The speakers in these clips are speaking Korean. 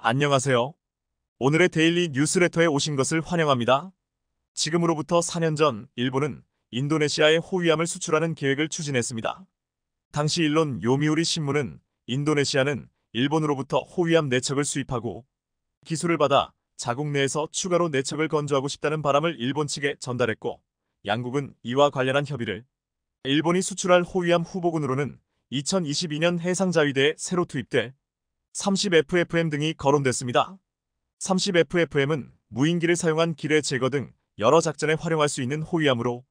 안녕하세요. 오늘의 데일리 뉴스레터에 오신 것을 환영합니다. 지금으로부터 4년 전 일본은 인도네시아에 호위함을 수출하는 계획을 추진했습니다. 당시 일본 요미우리 신문은 인도네시아는 일본으로부터 호위함 4척을 수입하고 기술을 받아 자국 내에서 추가로 4척을 건조하고 싶다는 바람을 일본 측에 전달했고, 양국은 이와 관련한 협의를 일본이 수출할 호위함 후보군으로는 2022년 해상자위대에 새로 투입될 30FFM 등이 거론됐습니다. 30FFM은 무인기를 사용한 기뢰 제거 등 여러 작전에 활용할 수 있는 호위함으로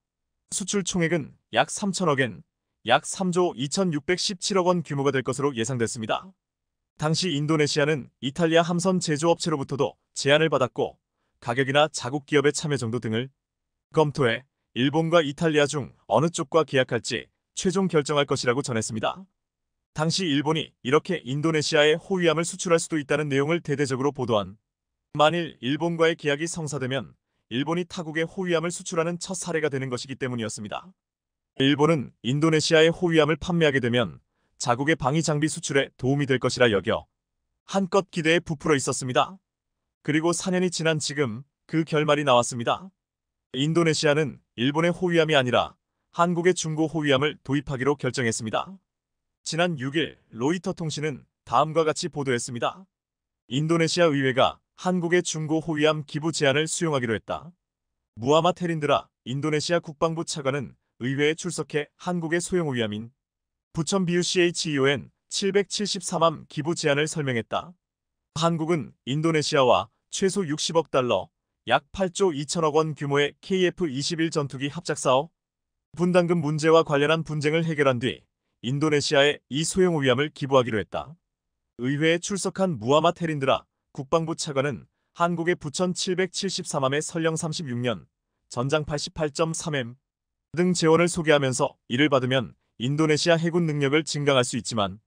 수출 총액은 약 3천억엔, 약 3조 2617억 원 규모가 될 것으로 예상됐습니다. 당시 인도네시아는 이탈리아 함선 제조업체로부터도 제안을 받았고, 가격이나 자국 기업의 참여 정도 등을 검토해 일본과 이탈리아 중 어느 쪽과 계약할지 최종 결정할 것이라고 전했습니다. 당시 일본이 이렇게 인도네시아에 호위함을 수출할 수도 있다는 내용을 대대적으로 보도한, 만일 일본과의 계약이 성사되면 일본이 타국에 호위함을 수출하는 첫 사례가 되는 것이기 때문이었습니다. 일본은 인도네시아에 호위함을 판매하게 되면 자국의 방위 장비 수출에 도움이 될 것이라 여겨 한껏 기대에 부풀어 있었습니다. 그리고 4년이 지난 지금 그 결말이 나왔습니다. 인도네시아는 일본의 호위함이 아니라 한국의 중고 호위함을 도입하기로 결정했습니다. 지난 6일 로이터 통신은 다음과 같이 보도했습니다. 인도네시아 의회가 한국의 중고 호위함 기부 제안을 수용하기로 했다. 무하마 테린드라 인도네시아 국방부 차관은 의회에 출석해 한국의 소형 호위함인 부천 BUCHEON 773함 기부 제안을 설명했다. 한국은 인도네시아와 최소 60억 달러, 약 8조 2천억 원 규모의 KF-21 전투기 합작사업 분담금 문제와 관련한 분쟁을 해결한 뒤 인도네시아에 이 소형 호위함을 기부하기로 했다. 의회에 출석한 무하마 테린드라 국방부 차관은 한국의 부천 773함의 설령 36년, 전장 88.3M 등 재원을 소개하면서 이를 받으면 인도네시아 해군 능력을 증강할 수 있지만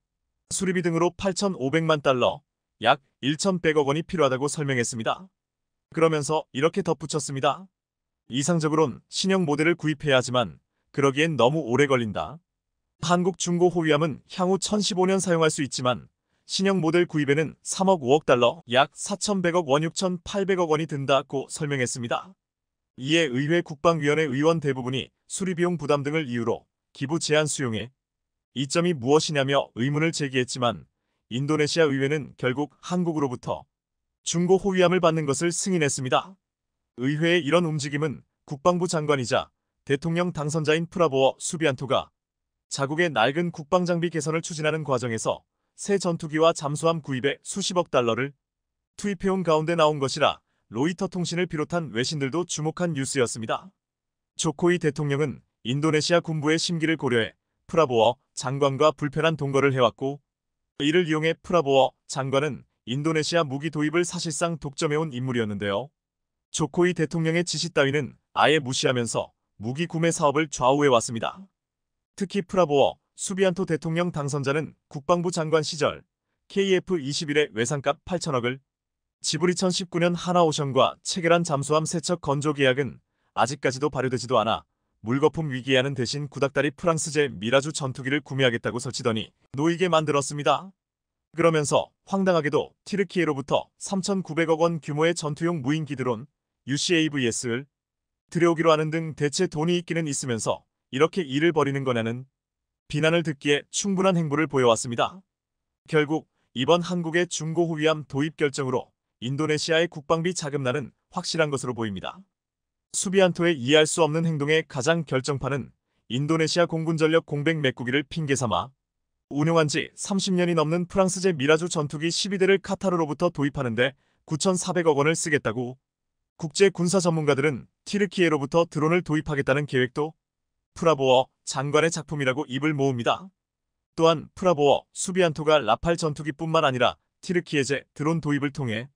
수리비 등으로 8,500만 달러, 약 1,100억 원이 필요하다고 설명했습니다. 그러면서 이렇게 덧붙였습니다. 이상적으론 신형 모델을 구입해야 하지만 그러기엔 너무 오래 걸린다. 한국 중고 호위함은 향후 1015년 사용할 수 있지만 신형 모델 구입에는 3억 5억 달러, 약 4,100억 원 6,800억 원이 든다고 설명했습니다. 이에 의회 국방위원회 의원 대부분이 수리비용 부담 등을 이유로 기부 제안 수용에 이점이 무엇이냐며 의문을 제기했지만 인도네시아 의회는 결국 한국으로부터 중고 호위함을 받는 것을 승인했습니다. 의회의 이런 움직임은 국방부 장관이자 대통령 당선자인 프라보어 수비안토가 자국의 낡은 국방장비 개선을 추진하는 과정에서 새 전투기와 잠수함 구입에 수십억 달러를 투입해온 가운데 나온 것이라 로이터 통신을 비롯한 외신들도 주목한 뉴스였습니다. 조코이 대통령은 인도네시아 군부의 심기를 고려해 프라보어 장관과 불편한 동거를 해왔고, 이를 이용해 프라보어 장관은 인도네시아 무기 도입을 사실상 독점해온 인물이었는데요. 조코이 대통령의 지시 따위는 아예 무시하면서 무기 구매 사업을 좌우해왔습니다. 특히 프라보어 수비안토 대통령 당선자는 국방부 장관 시절 KF-21의 외상값 8천억을 지불 2019년 하나오션과 체결한 잠수함 3척 건조 계약은 아직까지도 발효되지도 않아 물거품 위기에 하는 대신 구닥다리 프랑스제 미라주 전투기를 구매하겠다고 설치더니 놓이게 만들었습니다. 그러면서 황당하게도 티르키예로부터 3,900억 원 규모의 전투용 무인기 드론 UCAVS를 들여오기로 하는 등 대체 돈이 있기는 있으면서 이렇게 일을 벌이는 거냐는 비난을 듣기에 충분한 행보를 보여왔습니다. 결국 이번 한국의 중고 호위함 도입 결정으로 인도네시아의 국방비 자금난은 확실한 것으로 보입니다. 수비안토의 이해할 수 없는 행동의 가장 결정판은 인도네시아 공군전력 공백 메꾸기를 핑계삼아 운용한 지 30년이 넘는 프랑스제 미라주 전투기 12대를 카타르로부터 도입하는데 9,400억 원을 쓰겠다고, 국제 군사 전문가들은 티르키예로부터 드론을 도입하겠다는 계획도 프라보어 장관의 작품이라고 입을 모읍니다. 또한 프라보어 수비안토가 라팔 전투기뿐만 아니라 티르키예제 드론 도입을 통해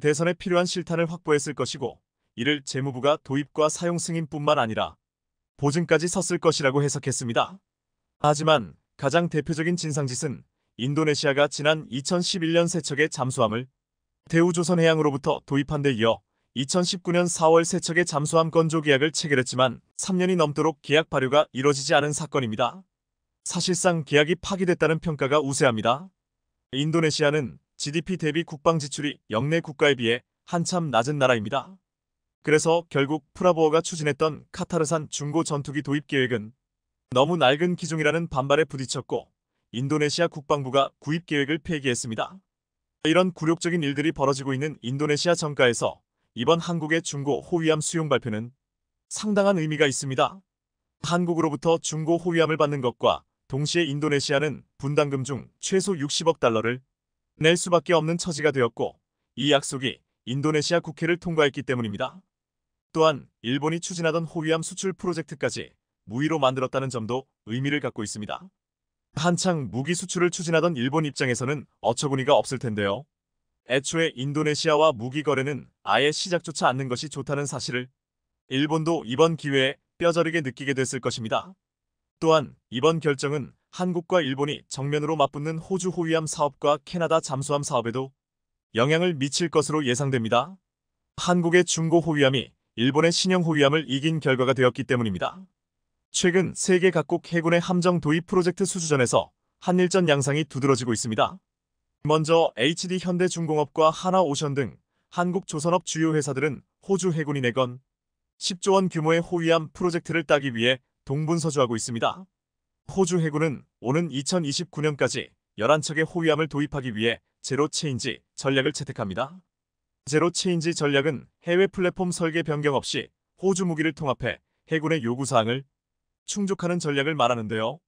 대선에 필요한 실탄을 확보했을 것이고, 이를 재무부가 도입과 사용 승인뿐만 아니라 보증까지 섰을 것이라고 해석했습니다. 하지만 가장 대표적인 진상짓은 인도네시아가 지난 2011년 3척의 잠수함을 대우조선해양으로부터 도입한 데 이어 2019년 4월 3척의 잠수함 건조 계약을 체결했지만 3년이 넘도록 계약 발효가 이뤄지지 않은 사건입니다. 사실상 계약이 파기됐다는 평가가 우세합니다. 인도네시아는 GDP 대비 국방 지출이 영내 국가에 비해 한참 낮은 나라입니다. 그래서 결국 프라보어가 추진했던 카타르산 중고 전투기 도입 계획은 너무 낡은 기종이라는 반발에 부딪혔고 인도네시아 국방부가 구입 계획을 폐기했습니다. 이런 굴욕적인 일들이 벌어지고 있는 인도네시아 정가에서 이번 한국의 중고 호위함 수용 발표는 상당한 의미가 있습니다. 한국으로부터 중고 호위함을 받는 것과 동시에 인도네시아는 분담금 중 최소 60억 달러를 낼 수밖에 없는 처지가 되었고 이 약속이 인도네시아 국회를 통과했기 때문입니다. 또한 일본이 추진하던 호위함 수출 프로젝트까지 무의로 만들었다는 점도 의미를 갖고 있습니다. 한창 무기 수출을 추진하던 일본 입장에서는 어처구니가 없을 텐데요. 애초에 인도네시아와 무기 거래는 아예 시작조차 않는 것이 좋다는 사실을 일본도 이번 기회에 뼈저리게 느끼게 됐을 것입니다. 또한 이번 결정은 한국과 일본이 정면으로 맞붙는 호주 호위함 사업과 캐나다 잠수함 사업에도 영향을 미칠 것으로 예상됩니다. 한국의 중고 호위함이 일본의 신형 호위함을 이긴 결과가 되었기 때문입니다. 최근 세계 각국 해군의 함정 도입 프로젝트 수주전에서 한일전 양상이 두드러지고 있습니다. 먼저 HD 현대중공업과 하나오션 등 한국 조선업 주요 회사들은 호주 해군이 내건 10조 원 규모의 호위함 프로젝트를 따기 위해 동분서주하고 있습니다. 호주 해군은 오는 2029년까지 11척의 호위함을 도입하기 위해 제로 체인지 전략을 채택합니다. 제로 체인지 전략은 해외 플랫폼 설계 변경 없이 호주 무기를 통합해 해군의 요구사항을 충족하는 전략을 말하는데요.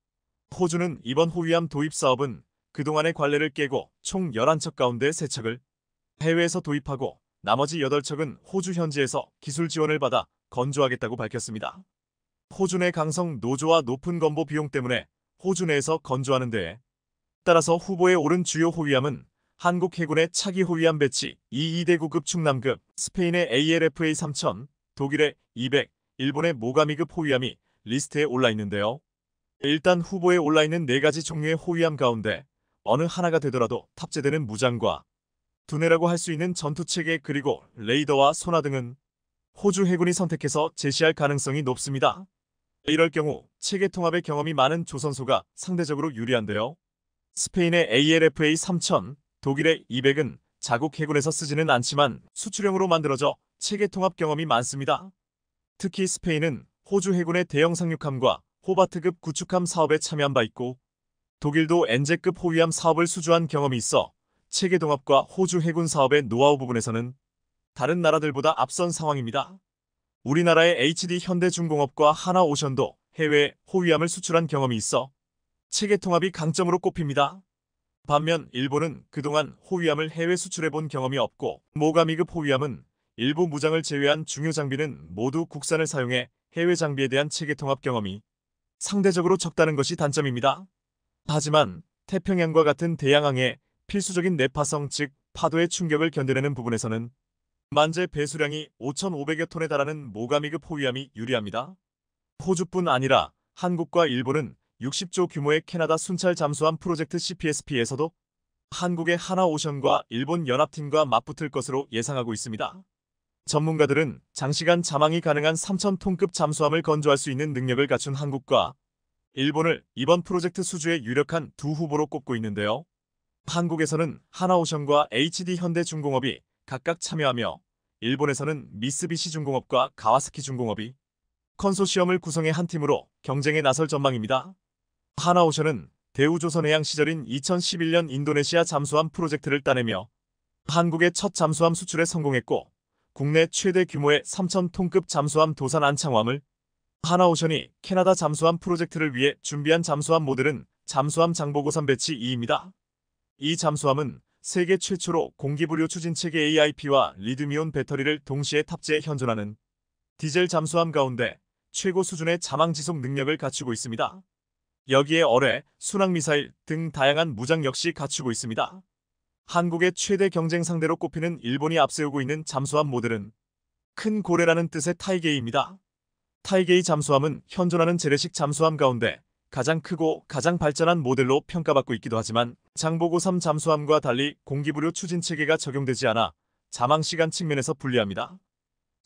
호주는 이번 호위함 도입 사업은 그동안의 관례를 깨고 총 11척 가운데 3척을 해외에서 도입하고 나머지 8척은 호주 현지에서 기술 지원을 받아 건조하겠다고 밝혔습니다. 호주 내 강성 노조와 높은 건보 비용 때문에 호주 내에서 건조하는 데에 따라서 후보에 오른 주요 호위함은 한국 해군의 차기 호위함 배치 22대구급 충남급, 스페인의 ALFA 3000, 독일의 200, 일본의 모가미급 호위함이 리스트에 올라 있는데요. 일단 후보에 올라 있는 4가지 종류의 호위함 가운데 어느 하나가 되더라도 탑재되는 무장과 두뇌라고 할 수 있는 전투체계 그리고 레이더와 소나 등은 호주 해군이 선택해서 제시할 가능성이 높습니다. 이럴 경우 체계 통합의 경험이 많은 조선소가 상대적으로 유리한데요. 스페인의 ALFA 3000, 독일의 200은 자국 해군에서 쓰지는 않지만 수출형으로 만들어져 체계 통합 경험이 많습니다. 특히 스페인은 호주 해군의 대형 상륙함과 호바트급 구축함 사업에 참여한 바 있고 독일도 엔제급 호위함 사업을 수주한 경험이 있어 체계 동합과 호주 해군 사업의 노하우 부분에서는 다른 나라들보다 앞선 상황입니다. 우리나라의 HD 현대중공업과 하나오션도 해외에 호위함을 수출한 경험이 있어 체계 통합이 강점으로 꼽힙니다. 반면 일본은 그동안 호위함을 해외 수출해본 경험이 없고 모가미급 호위함은 일부 무장을 제외한 중요 장비는 모두 국산을 사용해 해외 장비에 대한 체계 통합 경험이 상대적으로 적다는 것이 단점입니다. 하지만 태평양과 같은 대양항에 필수적인 내파성 즉 파도의 충격을 견뎌내는 부분에서는 만재 배수량이 5,500여 톤에 달하는 모가미급 호위함이 유리합니다. 호주뿐 아니라 한국과 일본은 60조 규모의 캐나다 순찰 잠수함 프로젝트 CPSP에서도 한국의 하나오션과 일본 연합팀과 맞붙을 것으로 예상하고 있습니다. 전문가들은 장시간 잠항이 가능한 3,000톤급 잠수함을 건조할 수 있는 능력을 갖춘 한국과 일본을 이번 프로젝트 수주의 유력한 두 후보로 꼽고 있는데요. 한국에서는 하나오션과 HD 현대중공업이 각각 참여하며 일본에서는 미쓰비시 중공업과 가와사키 중공업이 컨소시엄을 구성해 한 팀으로 경쟁에 나설 전망입니다. 하나오션은 대우조선해양 시절인 2011년 인도네시아 잠수함 프로젝트를 따내며 한국의 첫 잠수함 수출에 성공했고 국내 최대 규모의 3,000톤급 잠수함 도산 안창호함을 하나오션이 캐나다 잠수함 프로젝트를 위해 준비한 잠수함 모델은 잠수함 장보고선 배치 2입니다. 이 잠수함은 세계 최초로 공기부료 추진체계 AIP와 리튬이온 배터리를 동시에 탑재해 현존하는 디젤 잠수함 가운데 최고 수준의 잠항 지속 능력을 갖추고 있습니다. 여기에 어뢰, 순항미사일 등 다양한 무장 역시 갖추고 있습니다. 한국의 최대 경쟁 상대로 꼽히는 일본이 앞세우고 있는 잠수함 모델은 큰 고래라는 뜻의 타이게이입니다. 타이게이 잠수함은 현존하는 재래식 잠수함 가운데 가장 크고 가장 발전한 모델로 평가받고 있기도 하지만 장보고3 잠수함과 달리 공기부료 추진체계가 적용되지 않아 잠항시간 측면에서 불리합니다.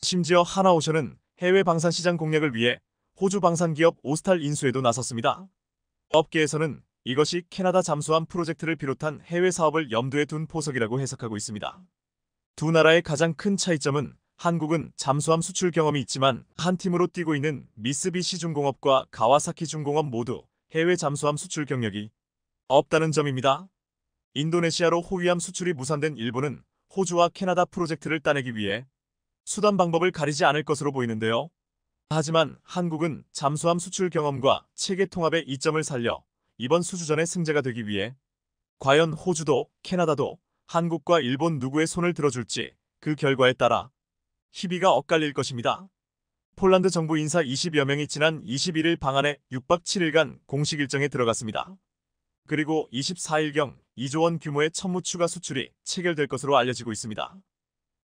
심지어 하나오션은 해외 방산시장 공략을 위해 호주 방산기업 오스탈 인수에도 나섰습니다. 업계에서는 이것이 캐나다 잠수함 프로젝트를 비롯한 해외 사업을 염두에 둔 포석이라고 해석하고 있습니다. 두 나라의 가장 큰 차이점은 한국은 잠수함 수출 경험이 있지만 한 팀으로 뛰고 있는 미쓰비시 중공업과 가와사키 중공업 모두 해외 잠수함 수출 경력이 없다는 점입니다. 인도네시아로 호위함 수출이 무산된 일본은 호주와 캐나다 프로젝트를 따내기 위해 수단 방법을 가리지 않을 것으로 보이는데요. 하지만 한국은 잠수함 수출 경험과 체계 통합의 이점을 살려 이번 수주전의 승자가 되기 위해 과연 호주도 캐나다도 한국과 일본 누구의 손을 들어줄지 그 결과에 따라 희비가 엇갈릴 것입니다. 폴란드 정부 인사 20여 명이 지난 21일 방한에 6박 7일간 공식 일정에 들어갔습니다. 그리고 24일경 2조 원 규모의 천무 추가 수출이 체결될 것으로 알려지고 있습니다.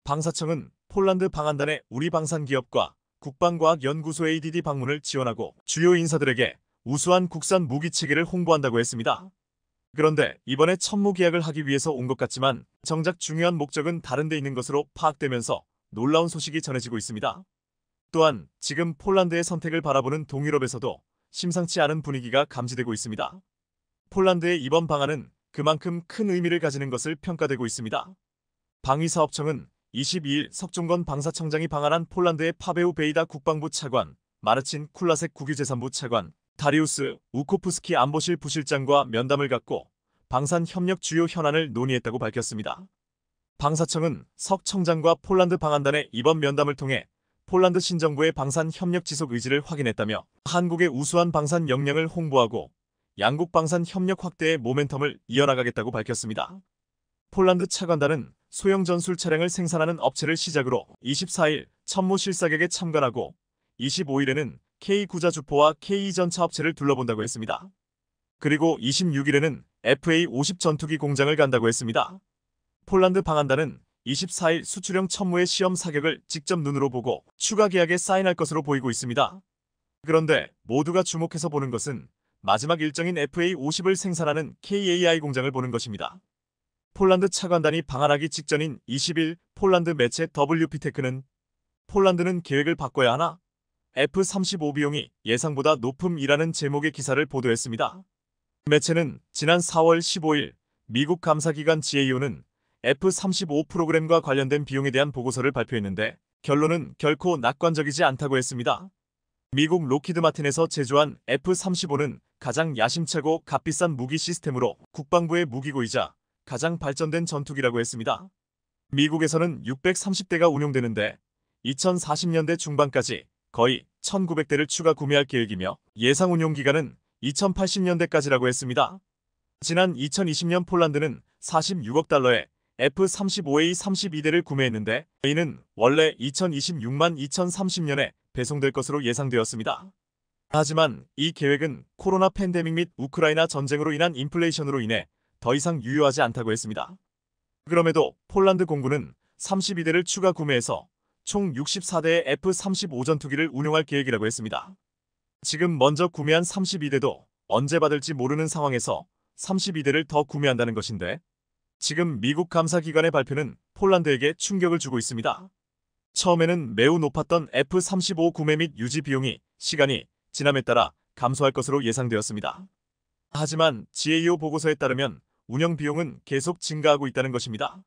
방사청은 폴란드 방한단의 우리 방산기업과 국방과학연구소 ADD 방문을 지원하고 주요 인사들에게 우수한 국산 무기 체계를 홍보한다고 했습니다. 그런데 이번에 천무 계약을 하기 위해서 온 것 같지만 정작 중요한 목적은 다른 데 있는 것으로 파악되면서 놀라운 소식이 전해지고 있습니다. 또한 지금 폴란드의 선택을 바라보는 동유럽에서도 심상치 않은 분위기가 감지되고 있습니다. 폴란드의 이번 방안은 그만큼 큰 의미를 가지는 것을 평가되고 있습니다. 방위사업청은 22일 석종건 방사청장이 방한한 폴란드의 파베우 베이다 국방부 차관, 마르친 쿨라색 국유재산부 차관, 다리우스 우코프스키 안보실 부실장과 면담을 갖고 방산 협력 주요 현안을 논의했다고 밝혔습니다. 방사청은 석 청장과 폴란드 방한단의 이번 면담을 통해 폴란드 신정부의 방산 협력 지속 의지를 확인했다며 한국의 우수한 방산 역량을 홍보하고 양국 방산 협력 확대의 모멘텀을 이어나가겠다고 밝혔습니다. 폴란드 차관단은 소형 전술 차량을 생산하는 업체를 시작으로 24일 천무 실사격에 참관하고 25일에는 K9자 주포와 K2 전차 업체를 둘러본다고 했습니다. 그리고 26일에는 FA50 전투기 공장을 간다고 했습니다. 폴란드 방한단은 24일 수출형 천무의 시험 사격을 직접 눈으로 보고 추가 계약에 사인할 것으로 보이고 있습니다. 그런데 모두가 주목해서 보는 것은 마지막 일정인 FA50을 생산하는 KAI 공장을 보는 것입니다. 폴란드 차관단이 방한하기 직전인 20일 폴란드 매체 WP테크는 폴란드는 계획을 바꿔야 하나? F-35 비용이 예상보다 높음이라는 제목의 기사를 보도했습니다. 매체는 지난 4월 15일 미국 감사기관 GAO는 F-35 프로그램과 관련된 비용에 대한 보고서를 발표했는데 결론은 결코 낙관적이지 않다고 했습니다. 미국 로키드 마틴에서 제조한 F-35는 가장 야심차고 값비싼 무기 시스템으로 국방부의 무기고이자 가장 발전된 전투기라고 했습니다. 미국에서는 630대가 운용되는데 2040년대 중반까지 거의 1900대를 추가 구매할 계획이며 예상 운용 기간은 2080년대까지라고 했습니다. 지난 2020년 폴란드는 46억 달러에 F-35A 32대를 구매했는데 이는 원래 2026만 2030년에 배송될 것으로 예상되었습니다. 하지만 이 계획은 코로나 팬데믹 및 우크라이나 전쟁으로 인한 인플레이션으로 인해 더 이상 유효하지 않다고 했습니다. 그럼에도 폴란드 공군은 32대를 추가 구매해서 총 64대의 F-35 전투기를 운용할 계획이라고 했습니다. 지금 먼저 구매한 32대도 언제 받을지 모르는 상황에서 32대를 더 구매한다는 것인데 지금 미국 감사기관의 발표는 폴란드에게 충격을 주고 있습니다. 처음에는 매우 높았던 F-35 구매 및 유지 비용이 시간이 지남에 따라 감소할 것으로 예상되었습니다. 하지만 GAO 보고서에 따르면 운영 비용은 계속 증가하고 있다는 것입니다.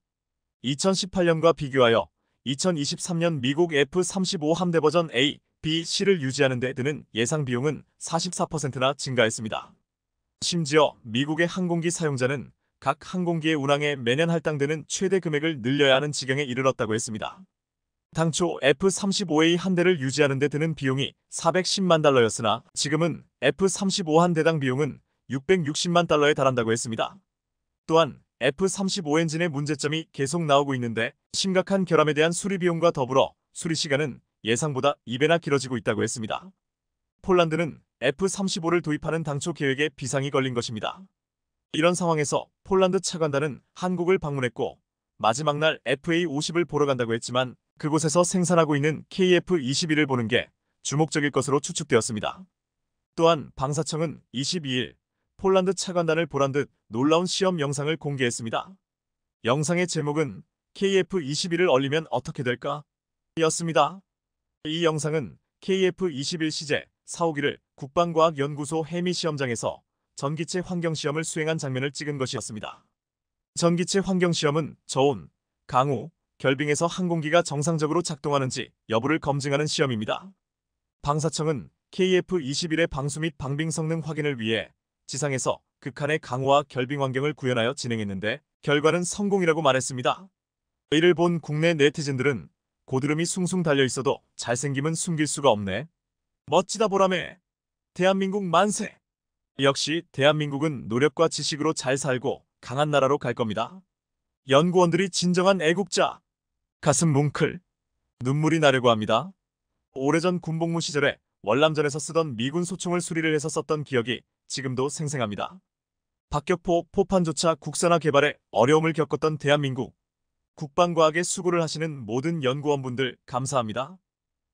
2018년과 비교하여 2023년 미국 F-35 함대 버전 A, B, C를 유지하는 데 드는 예상 비용은 44%나 증가했습니다. 심지어 미국의 항공기 사용자는 각 항공기의 운항에 매년 할당되는 최대 금액을 늘려야 하는 지경에 이르렀다고 했습니다. 당초 F-35A 한 대를 유지하는 데 드는 비용이 410만 달러였으나 지금은 F-35 한 대당 비용은 660만 달러에 달한다고 했습니다. 또한 F-35 엔진의 문제점이 계속 나오고 있는데 심각한 결함에 대한 수리 비용과 더불어 수리 시간은 예상보다 2배나 길어지고 있다고 했습니다. 폴란드는 F-35를 도입하는 당초 계획에 비상이 걸린 것입니다. 이런 상황에서 폴란드 차관단은 한국을 방문했고 마지막 날 FA-50을 보러 간다고 했지만 그곳에서 생산하고 있는 KF-21을 보는 게 주목적일 것으로 추측되었습니다. 또한 방사청은 22일 폴란드 차관단을 보란 듯 놀라운 시험 영상을 공개했습니다. 영상의 제목은 KF-21을 얼리면 어떻게 될까? 였습니다. 이 영상은 KF-21 시제 4호기를 국방과학연구소 해미 시험장에서 전기체 환경시험을 수행한 장면을 찍은 것이었습니다. 전기체 환경시험은 저온, 강우, 결빙에서 항공기가 정상적으로 작동하는지 여부를 검증하는 시험입니다. 방사청은 KF-21의 방수 및 방빙 성능 확인을 위해 지상에서 극한의 강우와 결빙 환경을 구현하여 진행했는데 결과는 성공이라고 말했습니다. 이를 본 국내 네티즌들은 고드름이 숭숭 달려있어도 잘생김은 숨길 수가 없네. 멋지다 보라매. 대한민국 만세. 역시 대한민국은 노력과 지식으로 잘 살고 강한 나라로 갈 겁니다. 연구원들이 진정한 애국자. 가슴 뭉클. 눈물이 나려고 합니다. 오래전 군복무 시절에 월남전에서 쓰던 미군 소총을 수리를 해서 썼던 기억이 지금도 생생합니다. 박격포, 포판조차 국산화 개발에 어려움을 겪었던 대한민국. 국방과학에 수고를 하시는 모든 연구원분들 감사합니다.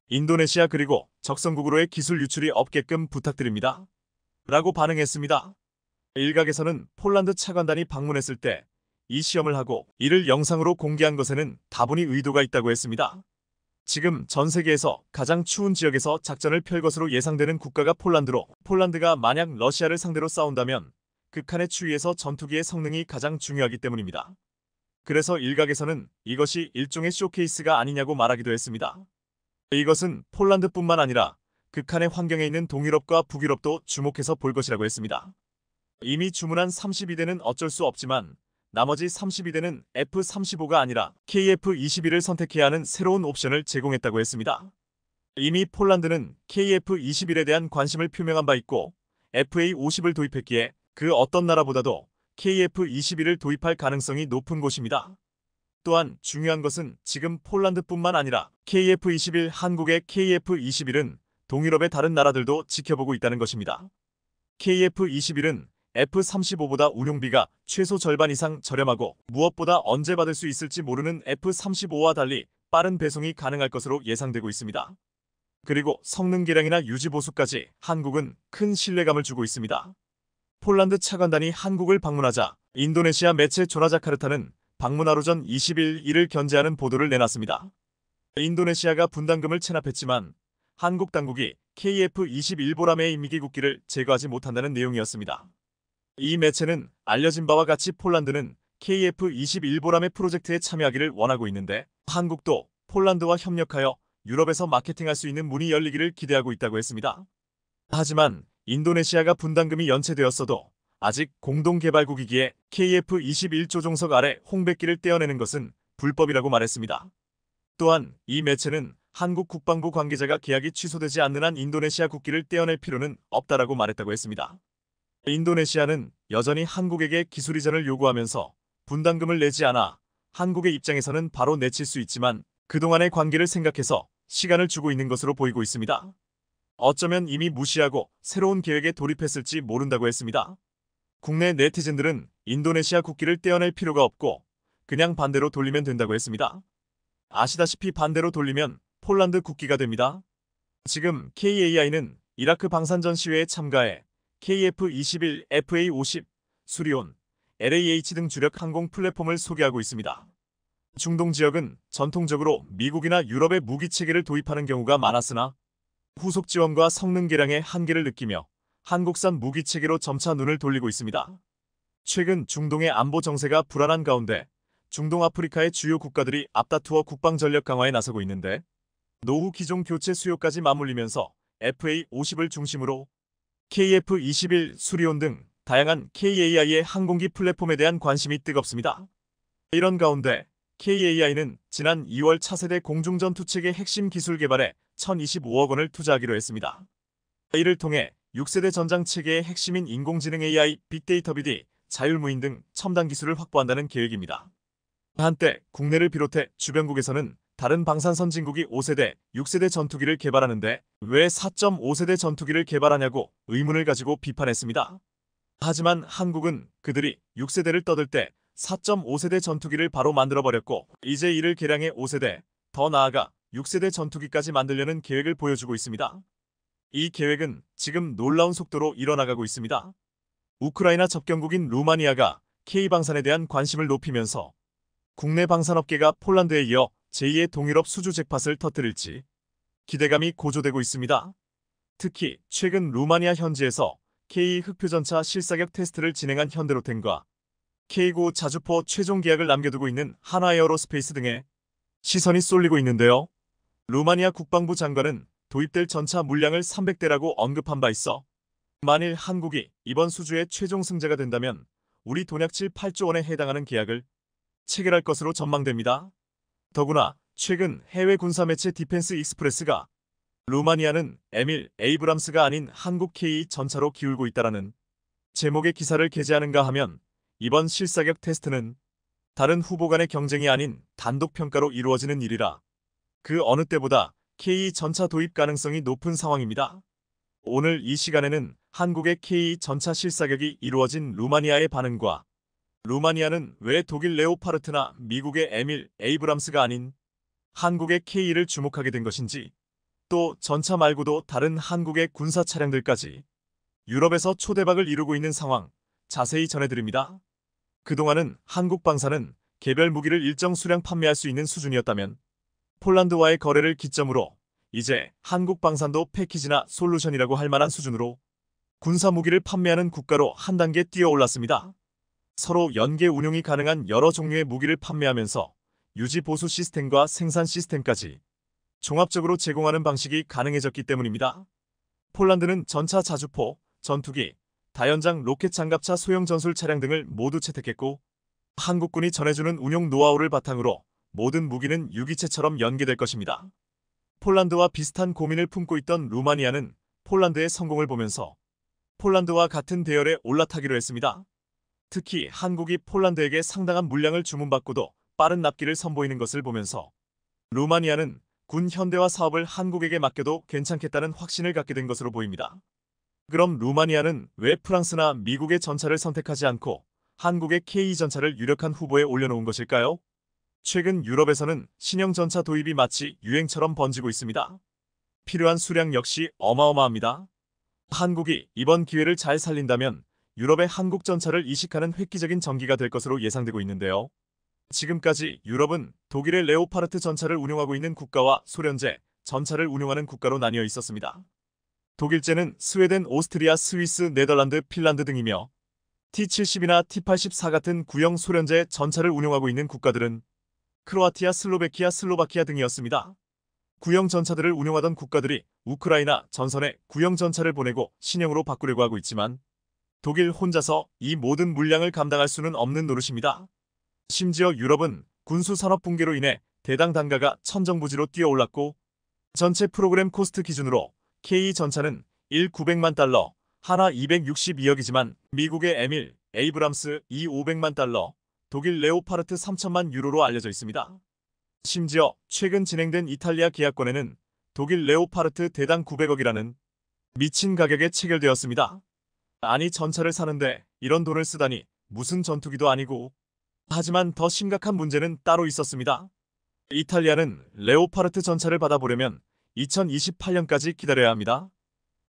인도네시아 그리고 적성국으로의 기술 유출이 없게끔 부탁드립니다. 라고 반응했습니다. 일각에서는 폴란드 차관단이 방문했을 때 이 시험을 하고 이를 영상으로 공개한 것에는 다분히 의도가 있다고 했습니다. 지금 전 세계에서 가장 추운 지역에서 작전을 펼 것으로 예상되는 국가가 폴란드로 폴란드가 만약 러시아를 상대로 싸운다면 극한의 추위에서 전투기의 성능이 가장 중요하기 때문입니다. 그래서 일각에서는 이것이 일종의 쇼케이스가 아니냐고 말하기도 했습니다. 이것은 폴란드뿐만 아니라 극한의 환경에 있는 동유럽과 북유럽도 주목해서 볼 것이라고 했습니다. 이미 주문한 32대는 어쩔 수 없지만 나머지 32대는 F-35가 아니라 KF-21을 선택해야 하는 새로운 옵션을 제공했다고 했습니다. 이미 폴란드는 KF-21에 대한 관심을 표명한 바 있고 FA-50을 도입했기에 그 어떤 나라보다도 KF-21을 도입할 가능성이 높은 곳입니다. 또한 중요한 것은 지금 폴란드뿐만 아니라 KF-21 한국의 KF-21은 동유럽의 다른 나라들도 지켜보고 있다는 것입니다. KF-21은 F-35보다 운용비가 최소 절반 이상 저렴하고 무엇보다 언제 받을 수 있을지 모르는 F-35와 달리 빠른 배송이 가능할 것으로 예상되고 있습니다. 그리고 성능 개량이나 유지 보수까지 한국은 큰 신뢰감을 주고 있습니다. 폴란드 차관단이 한국을 방문하자 인도네시아 매체 조나자카르타는 방문 하루 전 20일 이를 견제하는 보도를 내놨습니다. 인도네시아가 분담금을 체납했지만 한국 당국이 KF-21 보라매의 임기기 국기를 제거하지 못한다는 내용이었습니다. 이 매체는 알려진 바와 같이 폴란드는 KF-21 보라매 프로젝트에 참여하기를 원하고 있는데 한국도 폴란드와 협력하여 유럽에서 마케팅할 수 있는 문이 열리기를 기대하고 있다고 했습니다. 하지만 인도네시아가 분담금이 연체되었어도 아직 공동개발국이기에 KF-21 조종석 아래 홍백기를 떼어내는 것은 불법이라고 말했습니다. 또한 이 매체는 한국 국방부 관계자가 계약이 취소되지 않는 한 인도네시아 국기를 떼어낼 필요는 없다라고 말했다고 했습니다. 인도네시아는 여전히 한국에게 기술 이전을 요구하면서 분담금을 내지 않아 한국의 입장에서는 바로 내칠 수 있지만 그동안의 관계를 생각해서 시간을 주고 있는 것으로 보이고 있습니다. 어쩌면 이미 무시하고 새로운 계획에 돌입했을지 모른다고 했습니다. 국내 네티즌들은 인도네시아 국기를 떼어낼 필요가 없고 그냥 반대로 돌리면 된다고 했습니다. 아시다시피 반대로 돌리면 폴란드 국기가 됩니다. 지금 KAI는 이라크 방산전 시위에 참가해 KF-21, FA-50, 수리온, LAH 등 주력 항공 플랫폼을 소개하고 있습니다. 중동 지역은 전통적으로 미국이나 유럽의 무기 체계를 도입하는 경우가 많았으나 후속 지원과 성능 개량의 한계를 느끼며 한국산 무기 체계로 점차 눈을 돌리고 있습니다. 최근 중동의 안보 정세가 불안한 가운데 중동 아프리카의 주요 국가들이 앞다투어 국방 전력 강화에 나서고 있는데 노후 기종 교체 수요까지 맞물리면서 FA-50을 중심으로 KF-21, 수리온 등 다양한 KAI의 항공기 플랫폼에 대한 관심이 뜨겁습니다. 이런 가운데 KAI는 지난 2월 차세대 공중전투체계 핵심 기술 개발에 1,025억 원을 투자하기로 했습니다. 이를 통해 6세대 전장체계의 핵심인 인공지능 AI, 빅데이터 BD, 자율무인 등 첨단 기술을 확보한다는 계획입니다. 한때 국내를 비롯해 주변국에서는 다른 방산 선진국이 5세대, 6세대 전투기를 개발하는데 왜 4.5세대 전투기를 개발하냐고 의문을 가지고 비판했습니다. 하지만 한국은 그들이 6세대를 떠들 때 4.5세대 전투기를 바로 만들어버렸고 이제 이를 개량해 5세대, 더 나아가 6세대 전투기까지 만들려는 계획을 보여주고 있습니다. 이 계획은 지금 놀라운 속도로 일어나가고 있습니다. 우크라이나 접경국인 루마니아가 K방산에 대한 관심을 높이면서 국내 방산업계가 폴란드에 이어 제2의 동유럽 수주 잭팟을 터뜨릴지 기대감이 고조되고 있습니다. 특히 최근 루마니아 현지에서 K 흑표전차 실사격 테스트를 진행한 현대로템과 K9 자주포 최종 계약을 남겨두고 있는 한화에어로스페이스 등의 시선이 쏠리고 있는데요. 루마니아 국방부 장관은 도입될 전차 물량을 300대라고 언급한 바 있어 만일 한국이 이번 수주의 최종 승자가 된다면 우리 돈약 7, 8조 원에 해당하는 계약을 체결할 것으로 전망됩니다. 더구나 최근 해외 군사 매체 디펜스 익스프레스가 루마니아는 에밀 에이브람스가 아닌 한국 K 전차로 기울고 있다라는 제목의 기사를 게재하는가 하면 이번 실사격 테스트는 다른 후보 간의 경쟁이 아닌 단독 평가로 이루어지는 일이라 그 어느 때보다 K 전차 도입 가능성이 높은 상황입니다. 오늘 이 시간에는 한국의 K 전차 실사격이 이루어진 루마니아의 반응과 루마니아는 왜 독일 레오파르트나 미국의 에밀 에이브람스가 아닌 한국의 K를 주목하게 된 것인지, 또 전차 말고도 다른 한국의 군사 차량들까지 유럽에서 초대박을 이루고 있는 상황 자세히 전해드립니다. 그동안은 한국 방사는 개별 무기를 일정 수량 판매할 수 있는 수준이었다면 폴란드와의 거래를 기점으로 이제 한국 방산도 패키지나 솔루션이라고 할 만한 수준으로 군사 무기를 판매하는 국가로 한 단계 뛰어 올랐습니다. 서로 연계 운용이 가능한 여러 종류의 무기를 판매하면서 유지 보수 시스템과 생산 시스템까지 종합적으로 제공하는 방식이 가능해졌기 때문입니다. 폴란드는 전차 자주포, 전투기, 다연장 로켓 장갑차 소형 전술 차량 등을 모두 채택했고 한국군이 전해주는 운용 노하우를 바탕으로 모든 무기는 유기체처럼 연계될 것입니다. 폴란드와 비슷한 고민을 품고 있던 루마니아는 폴란드의 성공을 보면서 폴란드와 같은 대열에 올라타기로 했습니다. 특히 한국이 폴란드에게 상당한 물량을 주문받고도 빠른 납기를 선보이는 것을 보면서 루마니아는 군 현대화 사업을 한국에게 맡겨도 괜찮겠다는 확신을 갖게 된 것으로 보입니다. 그럼 루마니아는 왜 프랑스나 미국의 전차를 선택하지 않고 한국의 K 전차를 유력한 후보에 올려놓은 것일까요? 최근 유럽에서는 신형 전차 도입이 마치 유행처럼 번지고 있습니다. 필요한 수량 역시 어마어마합니다. 한국이 이번 기회를 잘 살린다면 유럽의 한국 전차를 이식하는 획기적인 전기가 될 것으로 예상되고 있는데요. 지금까지 유럽은 독일의 레오파르트 전차를 운용하고 있는 국가와 소련제 전차를 운용하는 국가로 나뉘어 있었습니다. 독일제는 스웨덴, 오스트리아, 스위스, 네덜란드, 핀란드 등이며 T-70이나 T-84 같은 구형 소련제 전차를 운용하고 있는 국가들은 크로아티아, 슬로베키아, 슬로바키아 등이었습니다. 구형 전차들을 운용하던 국가들이 우크라이나 전선에 구형 전차를 보내고 신형으로 바꾸려고 하고 있지만 독일 혼자서 이 모든 물량을 감당할 수는 없는 노릇입니다. 심지어 유럽은 군수 산업 붕괴로 인해 대당 단가가 천정부지로 뛰어올랐고 전체 프로그램 코스트 기준으로 K 전차는 900만 달러, 하나 262억이지만 미국의 에밀, 에이브람스 500만 달러, 독일 레오파르트 3천만 유로로 알려져 있습니다. 심지어 최근 진행된 이탈리아 계약권에는 독일 레오파르트 대당 900억이라는 미친 가격에 체결되었습니다. 아니 전차를 사는데 이런 돈을 쓰다니 무슨 전투기도 아니고. 하지만 더 심각한 문제는 따로 있었습니다. 이탈리아는 레오파르트 전차를 받아보려면 2028년까지 기다려야 합니다.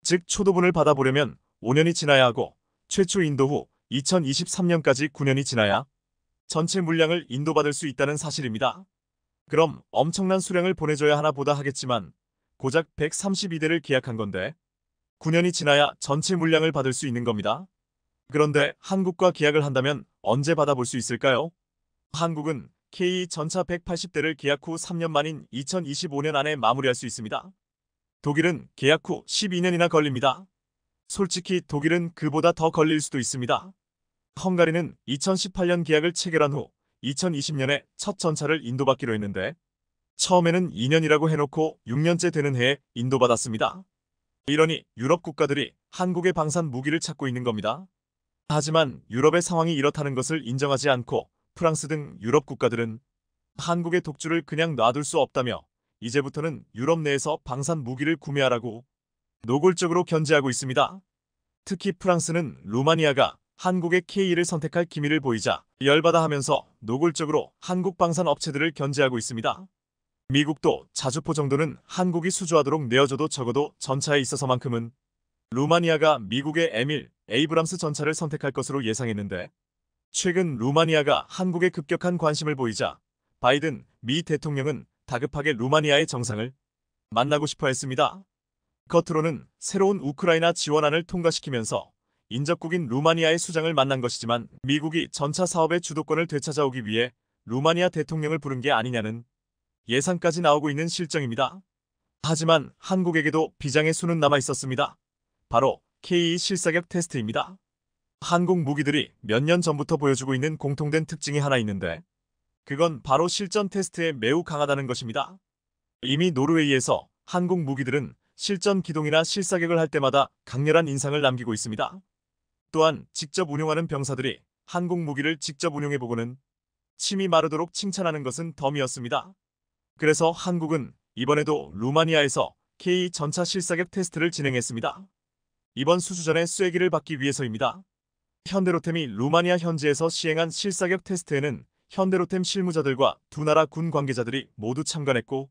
즉 초도분을 받아보려면 5년이 지나야 하고 최초 인도 후 2023년까지 9년이 지나야 전체 물량을 인도받을 수 있다는 사실입니다. 그럼 엄청난 수량을 보내줘야 하나 보다 하겠지만 고작 132대를 계약한 건데 9년이 지나야 전체 물량을 받을 수 있는 겁니다. 그런데 한국과 계약을 한다면 언제 받아볼 수 있을까요? 한국은 K 전차 180대를 계약 후 3년 만인 2025년 안에 마무리할 수 있습니다. 독일은 계약 후 12년이나 걸립니다. 솔직히 독일은 그보다 더 걸릴 수도 있습니다. 헝가리는 2018년 계약을 체결한 후 2020년에 첫 전차를 인도받기로 했는데 처음에는 2년이라고 해놓고 6년째 되는 해에 인도받았습니다. 이러니 유럽 국가들이 한국의 방산 무기를 찾고 있는 겁니다. 하지만 유럽의 상황이 이렇다는 것을 인정하지 않고 프랑스 등 유럽 국가들은 한국의 독주를 그냥 놔둘 수 없다며 이제부터는 유럽 내에서 방산 무기를 구매하라고 노골적으로 견제하고 있습니다. 특히 프랑스는 루마니아가 한국의 K를 선택할 기미를 보이자 열받아 하면서 노골적으로 한국 방산 업체들을 견제하고 있습니다. 미국도 자주포 정도는 한국이 수주하도록 내어줘도 적어도 전차에 있어서만큼은 루마니아가 미국의 에밀, 에이브람스 전차를 선택할 것으로 예상했는데 최근 루마니아가 한국에 급격한 관심을 보이자 바이든 미 대통령은 다급하게 루마니아의 정상을 만나고 싶어 했습니다. 겉으로는 새로운 우크라이나 지원안을 통과시키면서 인접국인 루마니아의 수장을 만난 것이지만 미국이 전차 사업의 주도권을 되찾아오기 위해 루마니아 대통령을 부른 게 아니냐는 예상까지 나오고 있는 실정입니다. 하지만 한국에게도 비장의 수는 남아 있었습니다. 바로 K2 실사격 테스트입니다. 한국 무기들이 몇 년 전부터 보여주고 있는 공통된 특징이 하나 있는데 그건 바로 실전 테스트에 매우 강하다는 것입니다. 이미 노르웨이에서 한국 무기들은 실전 기동이나 실사격을 할 때마다 강렬한 인상을 남기고 있습니다. 또한 직접 운용하는 병사들이 한국 무기를 직접 운용해보고는 침이 마르도록 칭찬하는 것은 덤이었습니다. 그래서 한국은 이번에도 루마니아에서 K 전차 실사격 테스트를 진행했습니다. 이번 수주전의 쐐기를 받기 위해서입니다. 현대로템이 루마니아 현지에서 시행한 실사격 테스트에는 현대로템 실무자들과 두 나라 군 관계자들이 모두 참관했고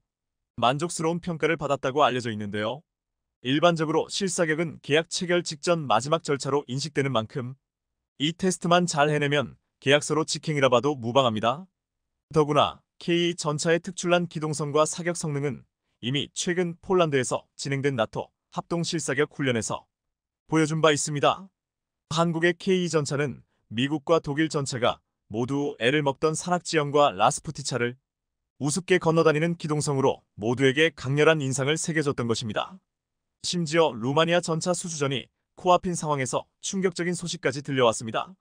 만족스러운 평가를 받았다고 알려져 있는데요. 일반적으로 실사격은 계약 체결 직전 마지막 절차로 인식되는 만큼 이 테스트만 잘 해내면 계약서로 직행이라 봐도 무방합니다. 더구나 K 전차의 특출난 기동성과 사격 성능은 이미 최근 폴란드에서 진행된 나토 합동 실사격 훈련에서 보여준 바 있습니다. 한국의 K 전차는 미국과 독일 전차가 모두 애를 먹던 산악지형과 라스푸티차를 우습게 건너다니는 기동성으로 모두에게 강렬한 인상을 새겨줬던 것입니다. 심지어 루마니아 전차 수주전이 코앞인 상황에서 충격적인 소식까지 들려왔습니다.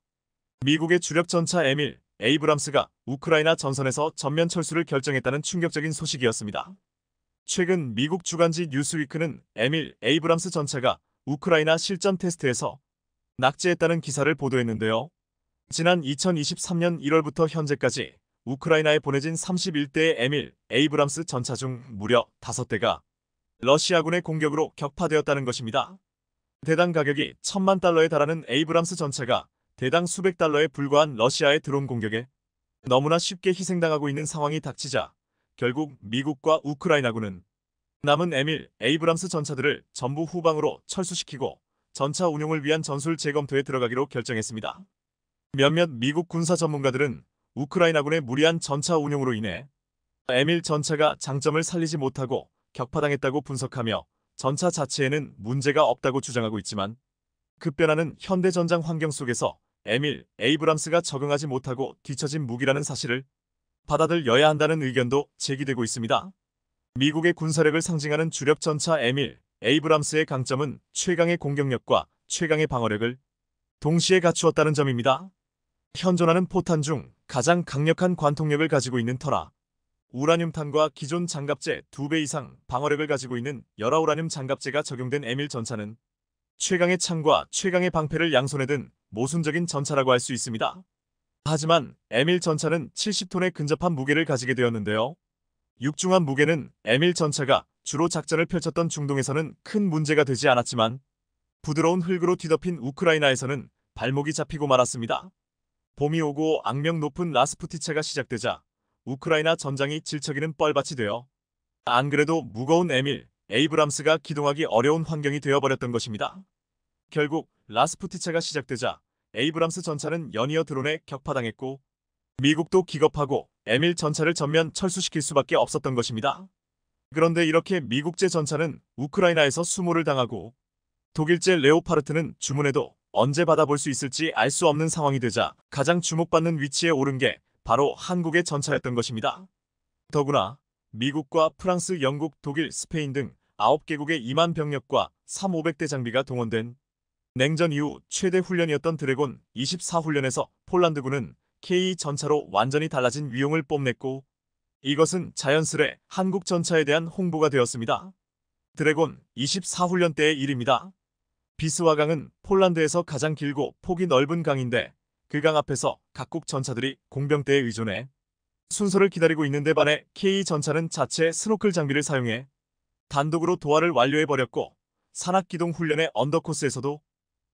미국의 주력 전차 에밀 에이브람스가 우크라이나 전선에서 전면 철수를 결정했다는 충격적인 소식이었습니다. 최근 미국 주간지 뉴스위크는 에밀 에이브람스 전차가 우크라이나 실전 테스트에서 낙제했다는 기사를 보도했는데요. 지난 2023년 1월부터 현재까지 우크라이나에 보내진 31대의 에밀 에이브람스 전차 중 무려 5대가 러시아군의 공격으로 격파되었다는 것입니다. 대당 가격이 1,000만 달러에 달하는 에이브람스 전차가 대당 수백 달러에 불과한 러시아의 드론 공격에 너무나 쉽게 희생당하고 있는 상황이 닥치자 결국 미국과 우크라이나군은 남은 에밀 에이브람스 전차들을 전부 후방으로 철수시키고 전차 운용을 위한 전술 재검토에 들어가기로 결정했습니다. 몇몇 미국 군사 전문가들은 우크라이나군의 무리한 전차 운용으로 인해 에밀 전차가 장점을 살리지 못하고 격파당했다고 분석하며 전차 자체에는 문제가 없다고 주장하고 있지만 급변하는 현대 전장 환경 속에서 에밀 에이브람스가 적응하지 못하고 뒤처진 무기라는 사실을 받아들여야 한다는 의견도 제기되고 있습니다. 미국의 군사력을 상징하는 주력 전차 에밀 에이브람스의 강점은 최강의 공격력과 최강의 방어력을 동시에 갖추었다는 점입니다. 현존하는 포탄 중 가장 강력한 관통력을 가지고 있는 터라 우라늄탄과 기존 장갑제 2배 이상 방어력을 가지고 있는 열화우라늄 장갑제가 적용된 에밀 전차는 최강의 창과 최강의 방패를 양손에 든 모순적인 전차라고 할 수 있습니다. 하지만 에밀 전차는 70톤의 근접한 무게를 가지게 되었는데요. 육중한 무게는 에밀 전차가 주로 작전을 펼쳤던 중동에서는 큰 문제가 되지 않았지만 부드러운 흙으로 뒤덮인 우크라이나에서는 발목이 잡히고 말았습니다. 봄이 오고 악명 높은 라스푸티차가 시작되자 우크라이나 전장이 질척이는 뻘밭이 되어 안 그래도 무거운 에밀 에이브람스가 기동하기 어려운 환경이 되어버렸던 것입니다. 결국 라스푸티차가 시작되자 에이브람스 전차는 연이어 드론에 격파당했고 미국도 기겁하고 에밀 전차를 전면 철수시킬 수밖에 없었던 것입니다. 그런데 이렇게 미국제 전차는 우크라이나에서 수모를 당하고 독일제 레오파르트는 주문해도 언제 받아볼 수 있을지 알 수 없는 상황이 되자 가장 주목받는 위치에 오른 게 바로 한국의 전차였던 것입니다. 더구나 미국과 프랑스, 영국, 독일, 스페인 등 9개국의 2만 병력과 3,500대 장비가 동원된 냉전 이후 최대 훈련이었던 드래곤 24훈련에서 폴란드군은 K 전차로 완전히 달라진 위용을 뽐냈고 이것은 자연스레 한국 전차에 대한 홍보가 되었습니다. 드래곤 24훈련 때의 일입니다. 비스와강은 폴란드에서 가장 길고 폭이 넓은 강인데 그 강 앞에서 각국 전차들이 공병대에 의존해 순서를 기다리고 있는데 반해 K 전차는 자체 스노클 장비를 사용해 단독으로 도하를 완료해버렸고 산악기동 훈련의 언더코스에서도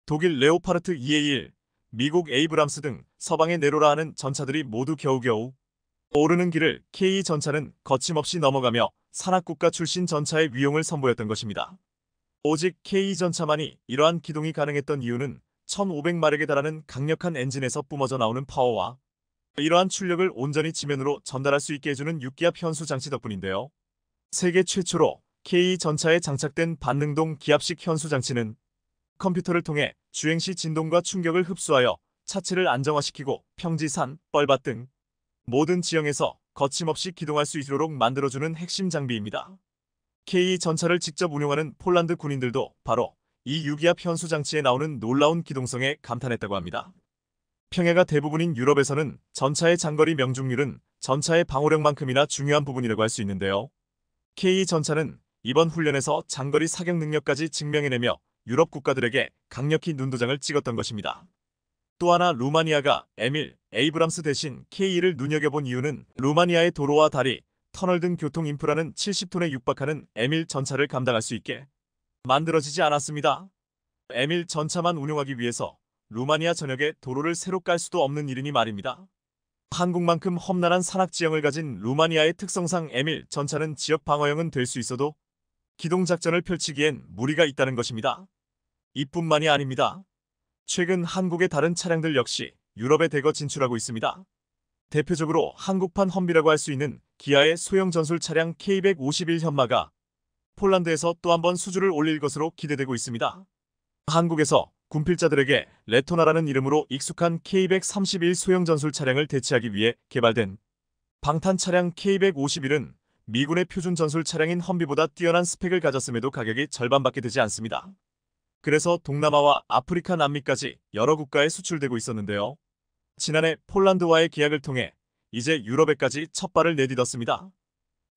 독일 레오파르트 2A1, 미국 에이브람스 등 서방의 네로라하는 전차들이 모두 겨우겨우 오르는 길을 K 전차는 거침없이 넘어가며 산악국가 출신 전차의 위용을 선보였던 것입니다. 오직 K 전차만이 이러한 기동이 가능했던 이유는 1500마력에 달하는 강력한 엔진에서 뿜어져 나오는 파워와 이러한 출력을 온전히 지면으로 전달할 수 있게 해주는 육기압 현수 장치 덕분인데요. 세계 최초로 K 전차에 장착된 반능동 기압식 현수 장치는 컴퓨터를 통해 주행 시 진동과 충격을 흡수하여 차체를 안정화시키고 평지산, 뻘밭 등 모든 지형에서 거침없이 기동할 수 있도록 만들어주는 핵심 장비입니다. K 전차를 직접 운용하는 폴란드 군인들도 바로 이 유기압 현수 장치에 나오는 놀라운 기동성에 감탄했다고 합니다. 평야가 대부분인 유럽에서는 전차의 장거리 명중률은 전차의 방호력만큼이나 중요한 부분이라고 할 수 있는데요. K 전차는 이번 훈련에서 장거리 사격 능력까지 증명해내며 유럽 국가들에게 강력히 눈도장을 찍었던 것입니다. 또 하나 루마니아가 에밀 에이브람스 대신 K를 눈여겨본 이유는 루마니아의 도로와 다리, 터널 등 교통 인프라는 70톤에 육박하는 에밀 전차를 감당할 수 있게 만들어지지 않았습니다. 에밀 전차만 운용하기 위해서 루마니아 전역에 도로를 새로 깔 수도 없는 일이니 말입니다. 한국만큼 험난한 산악지형을 가진 루마니아의 특성상 에밀 전차는 지역 방어용은 될 수 있어도 기동작전을 펼치기엔 무리가 있다는 것입니다. 이뿐만이 아닙니다. 최근 한국의 다른 차량들 역시 유럽에 대거 진출하고 있습니다. 대표적으로 한국판 험비라고 할 수 있는 기아의 소형 전술 차량 K151 현마가 폴란드에서 또 한 번 수주를 올릴 것으로 기대되고 있습니다. 한국에서 군필자들에게 레토나라는 이름으로 익숙한 K131 소형 전술 차량을 대체하기 위해 개발된 방탄 차량 K151은 미군의 표준 전술 차량인 험비보다 뛰어난 스펙을 가졌음에도 가격이 절반밖에 되지 않습니다. 그래서 동남아와 아프리카, 남미까지 여러 국가에 수출되고 있었는데요. 지난해 폴란드와의 계약을 통해 이제 유럽에까지 첫 발을 내딛었습니다.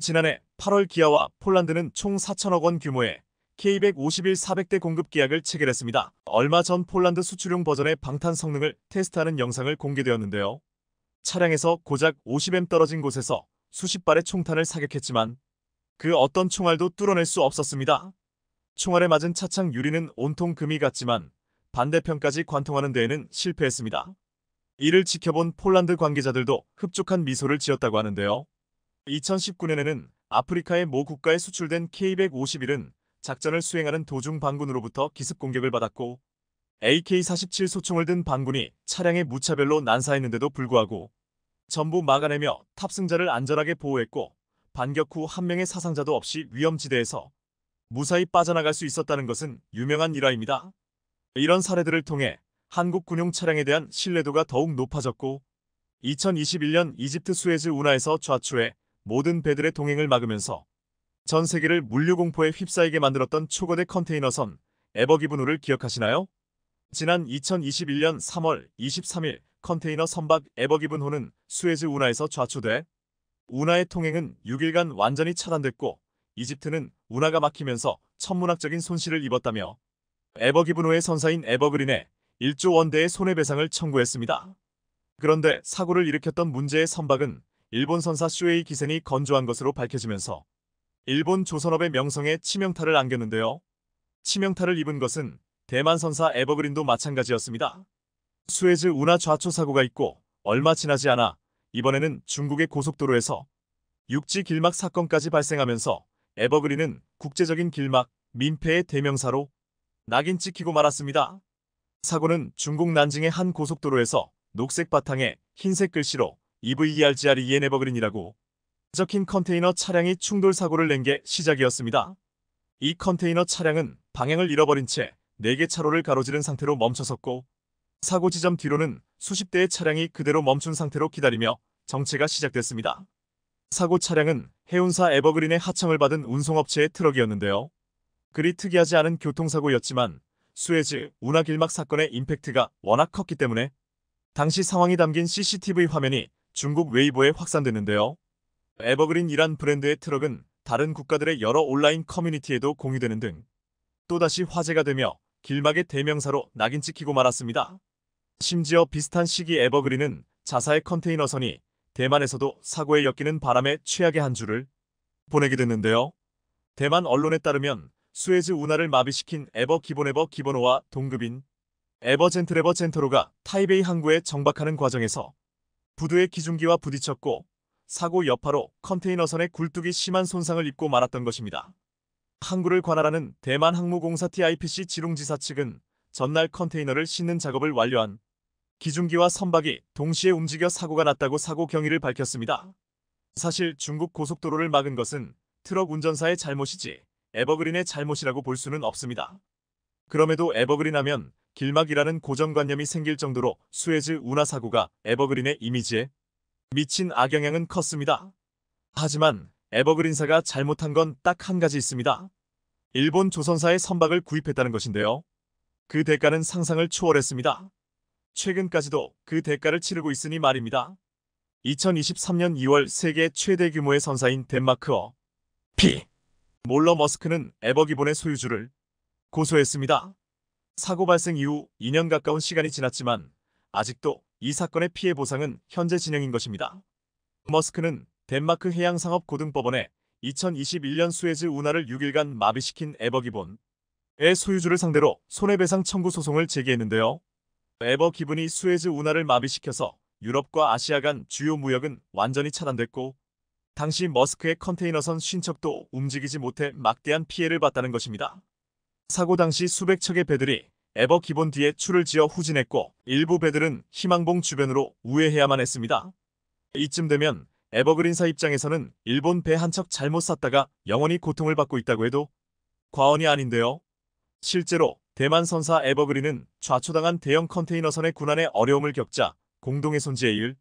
지난해 8월 기아와 폴란드는 총 4천억 원 규모의 K151 400대 공급 계약을 체결했습니다. 얼마 전 폴란드 수출용 버전의 방탄 성능을 테스트하는 영상을 공개되었는데요. 차량에서 고작 50M 떨어진 곳에서 수십 발의 총탄을 사격했지만 그 어떤 총알도 뚫어낼 수 없었습니다. 총알에 맞은 차창 유리는 온통 금이 같지만 반대편까지 관통하는 데에는 실패했습니다. 이를 지켜본 폴란드 관계자들도 흡족한 미소를 지었다고 하는데요. 2019년에는 아프리카의 모 국가에 수출된 K151은 작전을 수행하는 도중 반군으로부터 기습 공격을 받았고 AK-47 소총을 든 반군이 차량에 무차별로 난사했는데도 불구하고 전부 막아내며 탑승자를 안전하게 보호했고 반격 후 한 명의 사상자도 없이 위험지대에서 무사히 빠져나갈 수 있었다는 것은 유명한 일화입니다. 이런 사례들을 통해 한국 군용 차량에 대한 신뢰도가 더욱 높아졌고 2021년 이집트 수에즈 운하에서 좌초해 모든 배들의 동행을 막으면서 전 세계를 물류 공포에 휩싸이게 만들었던 초거대 컨테이너선 에버기브노를 기억하시나요? 지난 2021년 3월 23일 컨테이너 선박 에버기븐호는 수에즈 운하에서 좌초돼 운하의 통행은 6일간 완전히 차단됐고 이집트는 운하가 막히면서 천문학적인 손실을 입었다며 에버기븐호의 선사인 에버그린에 1조 원대의 손해배상을 청구했습니다. 그런데 사고를 일으켰던 문제의 선박은 일본 선사 슈에이 기센이 건조한 것으로 밝혀지면서 일본 조선업의 명성에 치명타를 안겼는데요. 치명타를 입은 것은 대만 선사 에버그린도 마찬가지였습니다. 수에즈 운하 좌초 사고가 있고 얼마 지나지 않아 이번에는 중국의 고속도로에서 육지 길막 사건까지 발생하면서 에버그린은 국제적인 길막, 민폐의 대명사로 낙인 찍히고 말았습니다. 사고는 중국 난징의 한 고속도로에서 녹색 바탕에 흰색 글씨로 EVERGREN 에버그린이라고 적힌 컨테이너 차량이 충돌 사고를 낸 게 시작이었습니다. 이 컨테이너 차량은 방향을 잃어버린 채 4개 차로를 가로지른 상태로 멈춰섰고 사고 지점 뒤로는 수십 대의 차량이 그대로 멈춘 상태로 기다리며 정체가 시작됐습니다. 사고 차량은 해운사 에버그린의 하청을 받은 운송업체의 트럭이었는데요. 그리 특이하지 않은 교통사고였지만 수에즈 운하 길막 사건의 임팩트가 워낙 컸기 때문에 당시 상황이 담긴 CCTV 화면이 중국 웨이보에 확산됐는데요. 에버그린이란 브랜드의 트럭은 다른 국가들의 여러 온라인 커뮤니티에도 공유되는 등 또다시 화제가 되며 길막의 대명사로 낙인 찍히고 말았습니다. 심지어 비슷한 시기 에버그린은 자사의 컨테이너선이 대만에서도 사고에 엮이는 바람에 최악의 한 주를 보내게 됐는데요. 대만 언론에 따르면 수에즈 운하를 마비시킨 에버 기본호와 동급인 에버젠트로가 타이베이 항구에 정박하는 과정에서 부두의 기중기와 부딪혔고 사고 여파로 컨테이너선의 굴뚝이 심한 손상을 입고 말았던 것입니다. 항구를 관할하는 대만항무공사 TIPC 지룽지사 측은 전날 컨테이너를 싣는 작업을 완료한 기중기와 선박이 동시에 움직여 사고가 났다고 사고 경위를 밝혔습니다. 사실 중국 고속도로를 막은 것은 트럭 운전사의 잘못이지 에버그린의 잘못이라고 볼 수는 없습니다. 그럼에도 에버그린하면 길막이라는 고정관념이 생길 정도로 수에즈 운하 사고가 에버그린의 이미지에 미친 악영향은 컸습니다. 하지만 에버그린사가 잘못한 건 딱 한 가지 있습니다. 일본 조선사의 선박을 구입했다는 것인데요. 그 대가는 상상을 초월했습니다. 최근까지도 그 대가를 치르고 있으니 말입니다. 2023년 2월 세계 최대 규모의 선사인 덴마크어 피 몰러 머스크는 에버기본의 소유주를 고소했습니다. 사고 발생 이후 2년 가까운 시간이 지났지만 아직도 이 사건의 피해 보상은 현재 진행인 것입니다. 머스크는 덴마크 해양상업고등법원에 2021년 수에즈 운하를 6일간 마비시킨 에버기본의 소유주를 상대로 손해배상 청구 소송을 제기했는데요. 에버기본이 수에즈 운하를 마비시켜서 유럽과 아시아 간 주요 무역은 완전히 차단됐고 당시 머스크의 컨테이너선 50척도 움직이지 못해 막대한 피해를 봤다는 것입니다. 사고 당시 수백 척의 배들이 에버기본 뒤에 줄을 지어 후진했고 일부 배들은 희망봉 주변으로 우회해야만 했습니다. 이쯤 되면 에버그린사 입장에서는 일본 배 한 척 잘못 샀다가 영원히 고통을 받고 있다고 해도 과언이 아닌데요. 실제로 대만 선사 에버그린은 좌초당한 대형 컨테이너선의 군안에 어려움을 겪자 공동훼손 제의를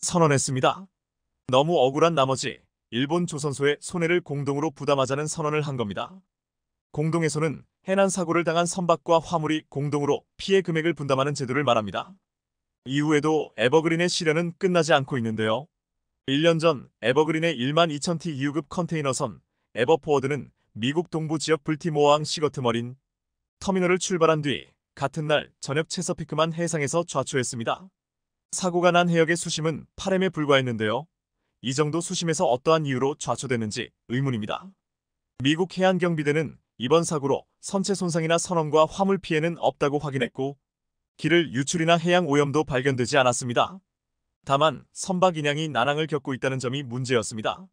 선언했습니다. 너무 억울한 나머지 일본 조선소의 손해를 공동으로 부담하자는 선언을 한 겁니다. 공동훼손은 해난 사고를 당한 선박과 화물이 공동으로 피해 금액을 분담하는 제도를 말합니다. 이후에도 에버그린의 시련은 끝나지 않고 있는데요. 1년 전 에버그린의 12,000T 유급 컨테이너선 에버포워드는 미국 동부 지역 불티모어항 시거트머린 터미널을 출발한 뒤 같은 날 저녁 체서피크만 해상에서 좌초했습니다. 사고가 난 해역의 수심은 8m에 불과했는데요. 이 정도 수심에서 어떠한 이유로 좌초됐는지 의문입니다. 미국 해안경비대는 이번 사고로 선체 손상이나 선원과 화물 피해는 없다고 확인했고 기를 유출이나 해양 오염도 발견되지 않았습니다. 다만 선박 인양이 난항을 겪고 있다는 점이 문제였습니다.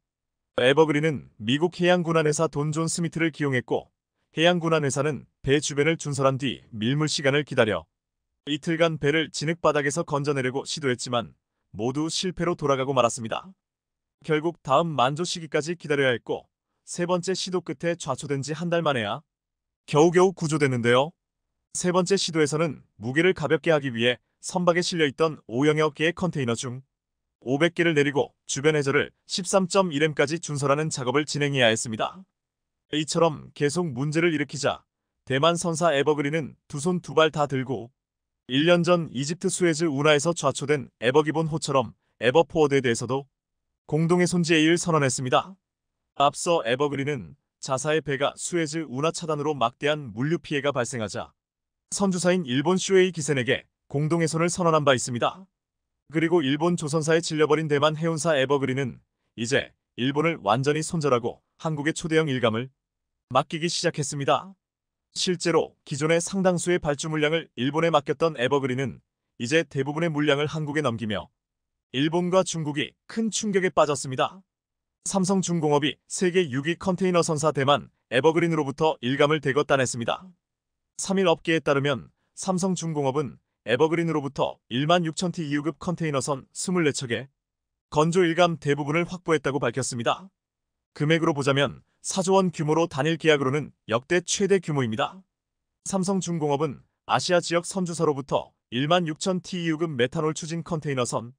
에버그린은 미국 해양군안회사 돈 존 스미트를 기용했고 해양군안회사는 배 주변을 준설한 뒤 밀물 시간을 기다려 이틀간 배를 진흙바닥에서 건져내려고 시도했지만 모두 실패로 돌아가고 말았습니다. 결국 다음 만조 시기까지 기다려야 했고 세 번째 시도 끝에 좌초된 지 한 달 만에야 겨우겨우 구조됐는데요. 세 번째 시도에서는 무게를 가볍게 하기 위해 선박에 실려있던 5영여 개의 컨테이너 중 500개를 내리고 주변 해저를 13.1m까지 준설하는 작업을 진행해야 했습니다. 이처럼 계속 문제를 일으키자 대만 선사 에버그린은 두 손 두 발 다 들고 1년 전 이집트 수에즈 운하에서 좌초된 에버기본 호처럼 에버포워드에 대해서도 공동훼손 제의를 선언했습니다. 앞서 에버그린은 자사의 배가 수에즈 운하 차단으로 막대한 물류 피해가 발생하자 선주사인 일본 쇼에이 기센에게 공동훼손을 선언한 바 있습니다. 그리고 일본 조선사에 질려버린 대만 해운사 에버그린은 이제 일본을 완전히 손절하고 한국의 초대형 일감을 맡기기 시작했습니다. 실제로 기존의 상당수의 발주 물량을 일본에 맡겼던 에버그린은 이제 대부분의 물량을 한국에 넘기며 일본과 중국이 큰 충격에 빠졌습니다. 삼성중공업이 세계 6위 컨테이너 선사 대만 에버그린으로부터 일감을 대거 따냈습니다. 3일 업계에 따르면 삼성중공업은 에버그린으로부터 16,000T 유급 컨테이너선 24척에 건조 일감 대부분을 확보했다고 밝혔습니다. 금액으로 보자면 4조 원 규모로 단일 계약으로는 역대 최대 규모입니다. 삼성중공업은 아시아 지역 선주사로부터 16,000T 유급 메탄올 추진 컨테이너선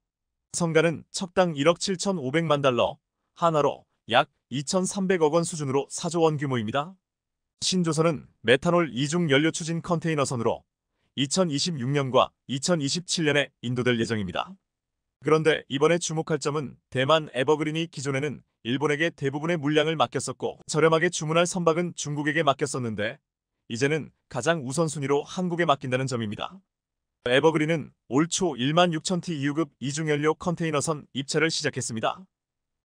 선가는 척당 1억 7,500만 달러, 하나로 약 2,300억 원 수준으로 4조 원 규모입니다. 신조선은 메탄올 이중 연료 추진 컨테이너선으로 2026년과 2027년에 인도될 예정입니다. 그런데 이번에 주목할 점은 대만 에버그린이 기존에는 일본에게 대부분의 물량을 맡겼었고 저렴하게 주문할 선박은 중국에게 맡겼었는데 이제는 가장 우선순위로 한국에 맡긴다는 점입니다. 에버그린은 올 초 16,000T 유급 이중연료 컨테이너선 입찰을 시작했습니다.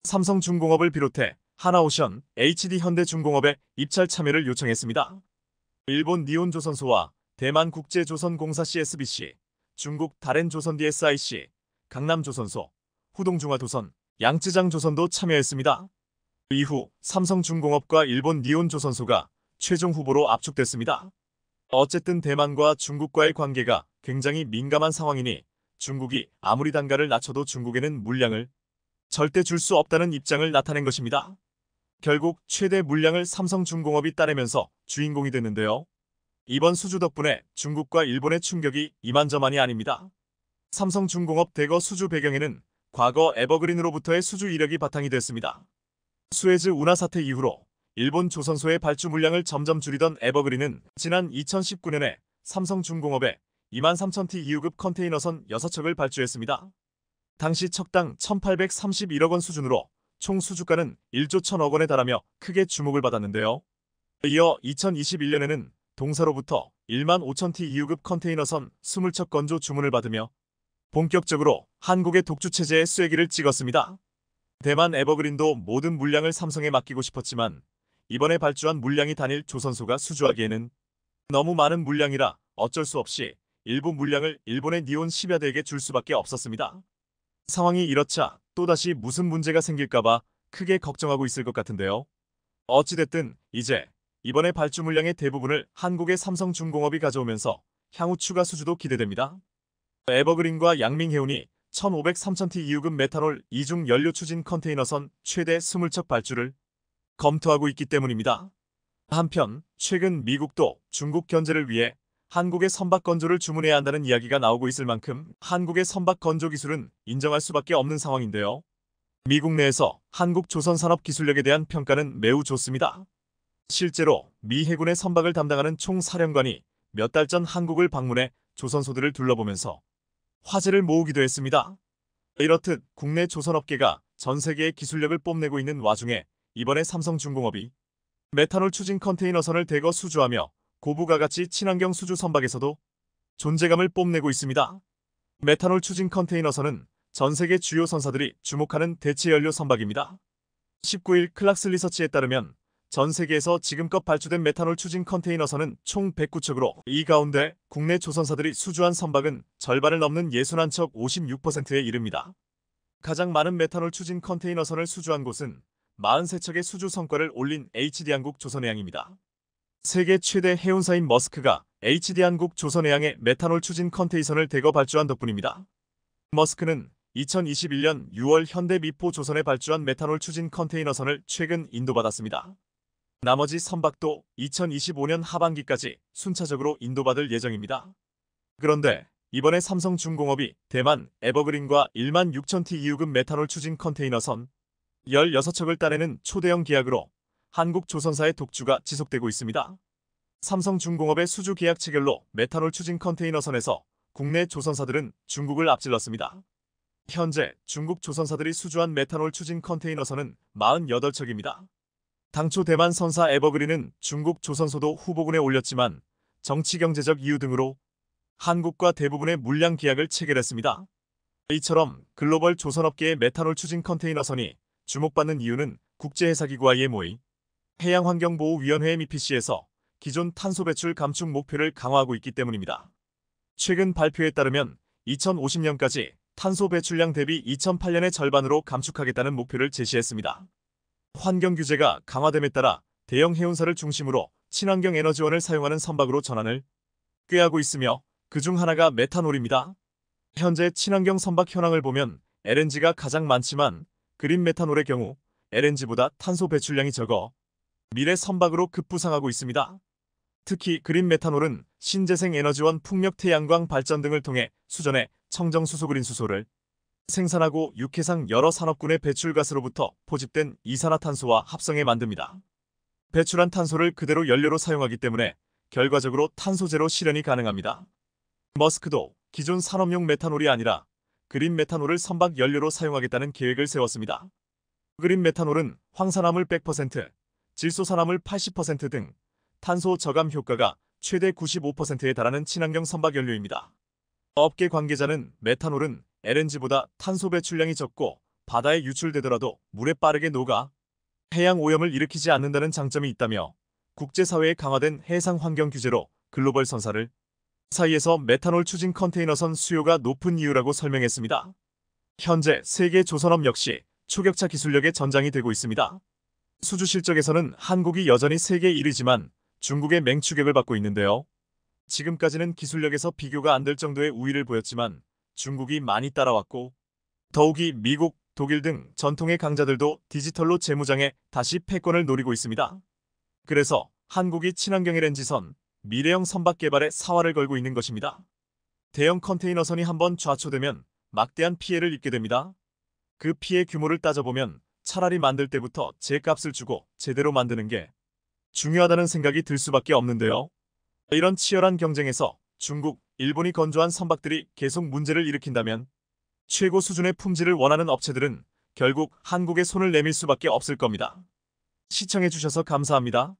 삼성중공업을 비롯해 하나오션, HD현대중공업에 입찰 참여를 요청했습니다. 일본 니온조선소와 대만국제조선공사 CSBC, 중국 다렌조선 DSIC, 강남조선소, 후동중화도선, 양쯔장조선도 참여했습니다. 이후 삼성중공업과 일본 니온조선소가 최종 후보로 압축됐습니다. 어쨌든 대만과 중국과의 관계가 굉장히 민감한 상황이니 중국이 아무리 단가를 낮춰도 중국에는 물량을 절대 줄 수 없다는 입장을 나타낸 것입니다. 결국 최대 물량을 삼성중공업이 따내면서 주인공이 됐는데요. 이번 수주 덕분에 중국과 일본의 충격이 이만저만이 아닙니다. 삼성중공업 대거 수주 배경에는 과거 에버그린으로부터의 수주 이력이 바탕이 됐습니다. 수에즈 운하 사태 이후로 일본 조선소의 발주 물량을 점점 줄이던 에버그린은 지난 2019년에 삼성중공업에 23,000T 2호급 컨테이너선 6척을 발주했습니다. 당시 척당 1,831억 원 수준으로 총 수주가는 1조 1,000억 원에 달하며 크게 주목을 받았는데요. 이어 2021년에는 동사로부터 15,000T 2호급 컨테이너선 20척 건조 주문을 받으며 본격적으로 한국의 독주체제의 쐐기를 찍었습니다. 대만 에버그린도 모든 물량을 삼성에 맡기고 싶었지만 이번에 발주한 물량이 단일 조선소가 수주하기에는 너무 많은 물량이라 어쩔 수 없이 일부 물량을 일본의 니온 시바드에게 줄 수밖에 없었습니다. 상황이 이렇자 또다시 무슨 문제가 생길까봐 크게 걱정하고 있을 것 같은데요. 어찌됐든 이제 이번에 발주 물량의 대부분을 한국의 삼성중공업이 가져오면서 향후 추가 수주도 기대됩니다. 에버그린과 양밍해운이 1,503,000T 2호급 메탄올 이중 연료 추진 컨테이너선 최대 20척 발주를 검토하고 있기 때문입니다. 한편 최근 미국도 중국 견제를 위해 한국의 선박 건조를 주문해야 한다는 이야기가 나오고 있을 만큼 한국의 선박 건조 기술은 인정할 수밖에 없는 상황인데요. 미국 내에서 한국 조선산업 기술력에 대한 평가는 매우 좋습니다. 실제로 미 해군의 선박을 담당하는 총사령관이 몇 달 전 한국을 방문해 조선소들을 둘러보면서 화제를 모으기도 했습니다. 이렇듯 국내 조선업계가 전 세계의 기술력을 뽐내고 있는 와중에 이번에 삼성중공업이 메탄올 추진 컨테이너선을 대거 수주하며 고부가 가치 친환경 수주 선박에서도 존재감을 뽐내고 있습니다. 메탄올 추진 컨테이너선은 전 세계 주요 선사들이 주목하는 대체 연료 선박입니다. 19일 클락스 리서치에 따르면 전 세계에서 지금껏 발주된 메탄올 추진 컨테이너선은 총 109척으로 이 가운데 국내 조선사들이 수주한 선박은 절반을 넘는 61척 56%에 이릅니다. 가장 많은 메탄올 추진 컨테이너선을 수주한 곳은 43척의 수주 성과를 올린 HD한국 조선해양입니다. 세계 최대 해운사인 머스크가 HD한국 조선해양의 메탄올 추진 컨테이너선을 대거 발주한 덕분입니다. 머스크는 2021년 6월 현대미포 조선에 발주한 메탄올 추진 컨테이너선을 최근 인도받았습니다. 나머지 선박도 2025년 하반기까지 순차적으로 인도받을 예정입니다. 그런데 이번에 삼성중공업이 대만 에버그린과 16,000T 2호급 메탄올 추진 컨테이너선 16척을 따내는 초대형 계약으로 한국 조선사의 독주가 지속되고 있습니다. 삼성중공업의 수주 계약 체결로 메탄올 추진 컨테이너선에서 국내 조선사들은 중국을 앞질렀습니다. 현재 중국 조선사들이 수주한 메탄올 추진 컨테이너선은 48척입니다. 당초 대만 선사 에버그린은 중국 조선소도 후보군에 올렸지만 정치-경제적 이유 등으로 한국과 대부분의 물량 계약을 체결했습니다. 이처럼 글로벌 조선업계의 메탄올 추진 컨테이너선이 주목받는 이유는 국제해사기구 IMO의 해양환경보호위원회 MPC에서 기존 탄소 배출 감축 목표를 강화하고 있기 때문입니다. 최근 발표에 따르면 2050년까지 탄소 배출량 대비 2008년의 절반으로 감축하겠다는 목표를 제시했습니다. 환경 규제가 강화됨에 따라 대형 해운사를 중심으로 친환경 에너지원을 사용하는 선박으로 전환을 꾀하고 있으며 그중 하나가 메탄올입니다. 현재 친환경 선박 현황을 보면 LNG가 가장 많지만 그린 메탄올의 경우 LNG보다 탄소 배출량이 적어 미래 선박으로 급부상하고 있습니다. 특히 그린 메탄올은 신재생 에너지원 풍력 태양광 발전 등을 통해 수전에 청정수소 그린 수소를 생산하고 육해상 여러 산업군의 배출가스로부터 포집된 이산화탄소와 합성해 만듭니다. 배출한 탄소를 그대로 연료로 사용하기 때문에 결과적으로 탄소제로 실현이 가능합니다. 머스크도 기존 산업용 메탄올이 아니라 그린 메탄올을 선박 연료로 사용하겠다는 계획을 세웠습니다. 그린 메탄올은 황산화물 100%, 질소산화물 80% 등 탄소 저감 효과가 최대 95%에 달하는 친환경 선박 연료입니다. 업계 관계자는 메탄올은 LNG보다 탄소 배출량이 적고 바다에 유출되더라도 물에 빠르게 녹아 해양 오염을 일으키지 않는다는 장점이 있다며 국제사회의 강화된 해상 환경 규제로 글로벌 선사를 사이에서 메탄올 추진 컨테이너선 수요가 높은 이유라고 설명했습니다. 현재 세계 조선업 역시 초격차 기술력의 전장이 되고 있습니다. 수주 실적에서는 한국이 여전히 세계 1위지만 중국의 맹추격을 받고 있는데요. 지금까지는 기술력에서 비교가 안 될 정도의 우위를 보였지만 중국이 많이 따라왔고 더욱이 미국, 독일 등 전통의 강자들도 디지털로 재무장해 다시 패권을 노리고 있습니다. 그래서 한국이 친환경 LNG선, 미래형 선박 개발에 사활을 걸고 있는 것입니다. 대형 컨테이너선이 한번 좌초되면 막대한 피해를 입게 됩니다. 그 피해 규모를 따져보면 차라리 만들 때부터 제값을 주고 제대로 만드는 게 중요하다는 생각이 들 수밖에 없는데요. 이런 치열한 경쟁에서 중국, 일본이 건조한 선박들이 계속 문제를 일으킨다면 최고 수준의 품질을 원하는 업체들은 결국 한국에 손을 내밀 수밖에 없을 겁니다. 시청해주셔서 감사합니다.